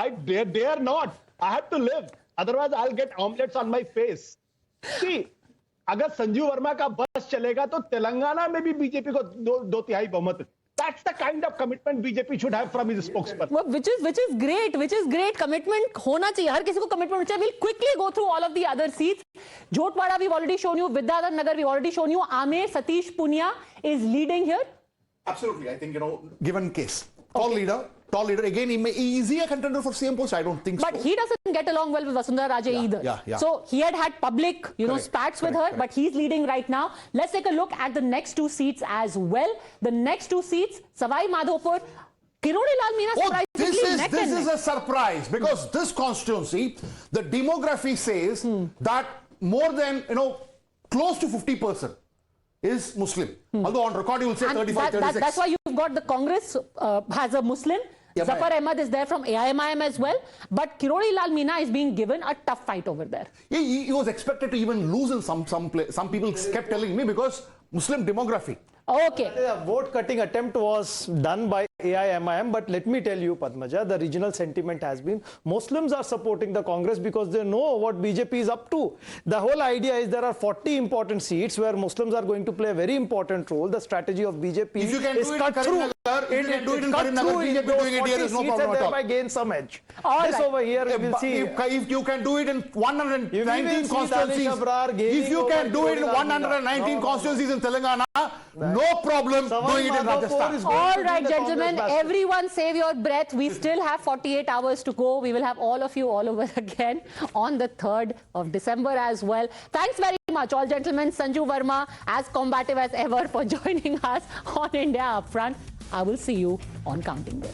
S7: I dare not. I have to live. Otherwise, I'll get omelets on my face. See, अगर संजीव वर्मा का बस चलेगा तो तेलंगाना में भी BJP को दो तिहाई बहुमत. That's the kind of commitment BJP should have from his spokesperson.
S1: Well, which is great. Commitment होना चाहिए. हर किसी को commitment होना चाहिए. We'll quickly go through all of the other seats. Jhotwada we've already shown you. Vidyadhar Nagar we've already shown you. Amer Satish Punia is leading here.
S2: Absolutely. I think, given case. Tall leader. Again, is he a contender for CM post? I don't think so.
S1: But he doesn't get along well with Vasundhara Raje either.
S2: Yeah.
S1: So he had public, spats with her, but he's leading right now. Let's take a look at the next 2 seats as well. The next 2 seats, Savai Madhopur, Kironi Lal Meena surprisingly neck and neck.
S2: This is a surprise, because this constituency, the demography says that more than, close to 50% is Muslim. Although on record you will say
S1: And
S2: 35, 36.
S1: that's why you've got the Congress has a Muslim.
S2: Yeah,
S1: Zafar Ahmad is there from AIMIM as well. But Kirori Lal Meena is being given a tough fight over there.
S2: He was expected to even lose in some people kept telling me because Muslim demography.
S1: Okay.
S4: The vote cutting attempt was done by AIMIM, but let me tell you, Padmaja, the regional sentiment has been Muslims are supporting the Congress because they know what BJP is up to. The whole idea is there are 40 important seats where Muslims are going to play a very important role. The strategy of BJP
S2: If you can
S4: is
S2: do it
S4: cut
S2: in
S4: through.
S2: Karimnagar, if you can do it in Karimnagar, BJP doing it here, there's no problem at all.
S4: Thereby gain some edge.
S1: All
S4: This
S1: right.
S4: over here, we will see.
S2: If you can do it in 119
S4: see
S2: constituencies,
S4: Danish Abrar gaining
S2: if you can
S4: over
S2: do it in
S4: Kirori Lal
S2: 119
S4: Meena.
S2: constituencies in Telangana, no problem doing it in Rajasthan.
S1: All right, gentlemen, everyone save your breath. We still have 48 hours to go. We will have all of you all over again on the 3rd of December as well. Thanks very much, all gentlemen. Sanju Verma, as combative as ever, for joining us on India Upfront. I will see you on Counting Day.